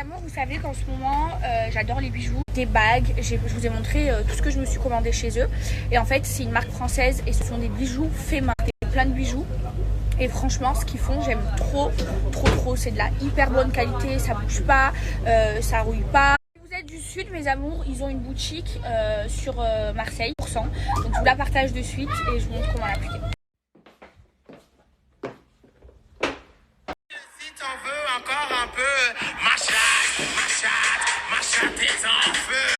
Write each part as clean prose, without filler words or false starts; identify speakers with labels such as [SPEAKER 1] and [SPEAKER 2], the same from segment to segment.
[SPEAKER 1] amours, vous savez qu'en ce moment, j'adore les bijoux, des bagues. Je vous ai montré tout ce que je me suis commandé chez eux. Et en fait, c'est une marque française et ce sont des bijoux faits main. Plein de bijoux. Et franchement, ce qu'ils font, j'aime trop. C'est de la hyper bonne qualité, ça bouge pas, ça rouille pas. Si vous êtes du sud, mes amours, ils ont une boutique sur Marseille, %. Donc je vous la partage de suite et je vous montre comment l'appliquer.
[SPEAKER 2] Si t'en veux encore un peu, ma chatte est en feu.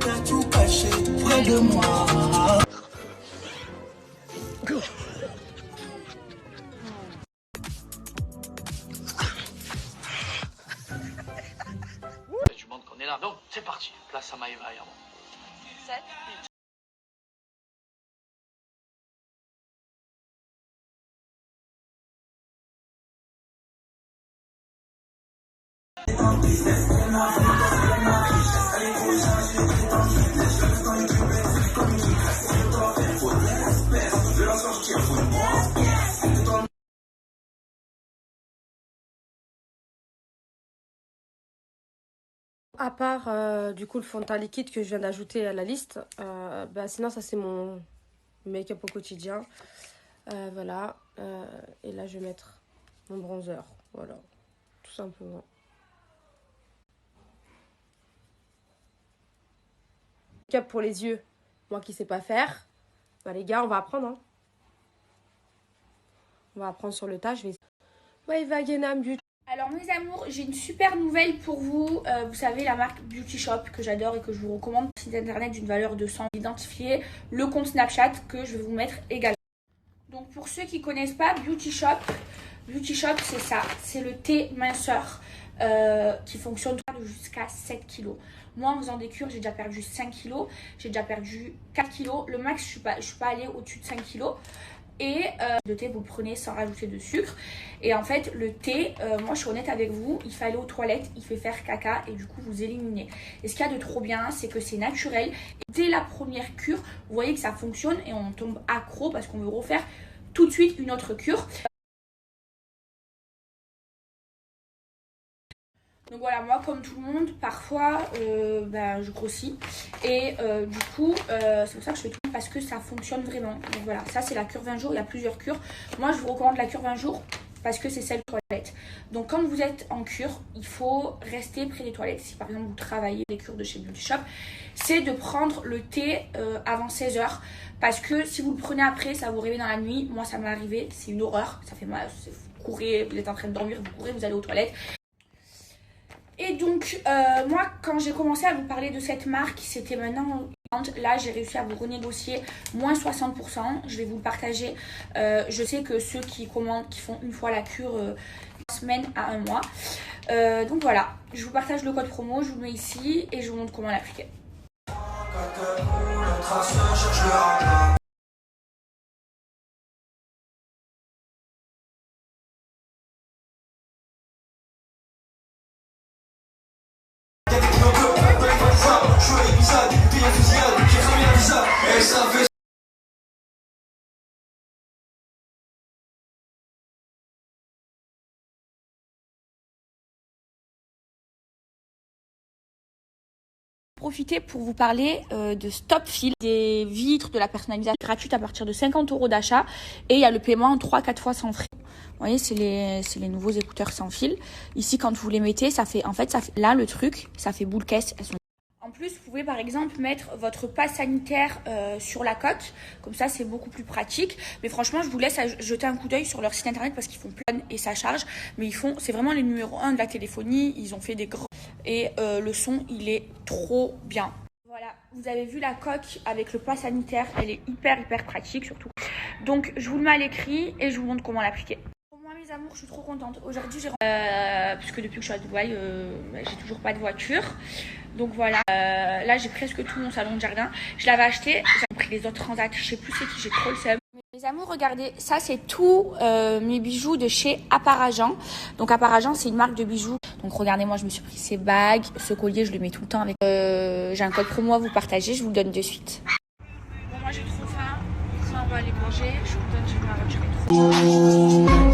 [SPEAKER 3] T'as tout caché près de moi.
[SPEAKER 4] Tu montres qu'on est là. Donc, c'est parti. Place à Maëva et à moi.
[SPEAKER 1] 7.
[SPEAKER 5] À part du coup le fond de teint liquide que je viens d'ajouter à la liste, sinon ça c'est mon make-up au quotidien. Voilà, et là je vais mettre mon bronzer, voilà, tout simplement. Make-up pour les yeux, moi qui sais pas faire, les gars on va apprendre, hein. On va apprendre sur le tas, je vais... Maëva Guénam Beauty.
[SPEAKER 1] Alors mes amours, j'ai une super nouvelle pour vous. Vous savez la marque Beauty Shop que j'adore et que je vous recommande. Site internet d'une valeur de 100. Identifiez le compte Snapchat que je vais vous mettre également. Donc pour ceux qui ne connaissent pas Beauty Shop c'est ça. C'est le thé minceur qui fonctionne jusqu'à 7 kg. Moi en faisant des cures j'ai déjà perdu 5 kg. J'ai déjà perdu 4 kg. Le max je suis pas allée au-dessus de 5 kg. Et le thé vous le prenez sans rajouter de sucre. Et en fait le thé, moi je suis honnête avec vous, il fait aller aux toilettes, il fait faire caca et du coup vous éliminez. Et ce qu'il y a de trop bien c'est que c'est naturel. Et dès la première cure vous voyez que ça fonctionne et on tombe accro parce qu'on veut refaire tout de suite une autre cure. Donc voilà, moi comme tout le monde, parfois je grossis et du coup c'est pour ça que je fais tout parce que ça fonctionne vraiment. Donc voilà, ça c'est la cure 20 jours, il y a plusieurs cures. Moi je vous recommande la cure 20 jours parce que c'est celle de toilette. Donc quand vous êtes en cure, il faut rester près des toilettes. Si par exemple vous travaillez les cures de chez Beauty Shop, c'est de prendre le thé avant 16 h parce que si vous le prenez après, ça vous réveille dans la nuit. Moi ça m'est arrivé, c'est une horreur, ça fait mal, vous courez, vous êtes en train de dormir, vous courez, vous allez aux toilettes. Et donc, moi, quand j'ai commencé à vous parler de cette marque, c'était maintenant... Là, j'ai réussi à vous renégocier moins 60%. Je vais vous le partager. Je sais que ceux qui commandent, qui font une fois la cure, une semaine à un mois. Donc voilà, je vous partage le code promo, je vous le mets ici et je vous montre comment l'appliquer. Profiter pour vous parler de Stop Fil, des vitres, de la personnalisation gratuite à partir de 50 € d'achat et il y a le paiement en 3-4 fois sans frais. Vous voyez, c'est les nouveaux écouteurs sans fil. Ici, quand vous les mettez, ça fait là le truc, ça fait boule caisse. En plus, vous pouvez par exemple mettre votre passe sanitaire sur la coque. Comme ça, c'est beaucoup plus pratique. Mais franchement, je vous laisse jeter un coup d'œil sur leur site internet parce qu'ils font plein et ça charge. Mais c'est vraiment les numéros 1 de la téléphonie. Ils ont fait des grands... Et le son, il est trop bien. Voilà, vous avez vu la coque avec le pass sanitaire. Elle est hyper pratique surtout. Donc, je vous le mets à l'écrit et je vous montre comment l'appliquer. Mes amours, je suis trop contente. Aujourd'hui, puisque depuis que je suis à Dubaï, j'ai toujours pas de voiture. Donc voilà, là j'ai presque tout mon salon de jardin. Je l'avais acheté, j'ai pris les autres transats, je sais plus c'est qui, j'ai trop le seum. Mes amours, regardez, ça c'est tout mes bijoux de chez Apparagent. Donc Apparagent, c'est une marque de bijoux. Donc regardez, moi je me suis pris ces bagues, ce collier, je le mets tout le temps avec. J'ai un code promo à vous partager, je vous le donne de suite. Bon, moi j'ai trop faim, ça on va aller manger. Je vous donne, j'ai ma voiture et tout.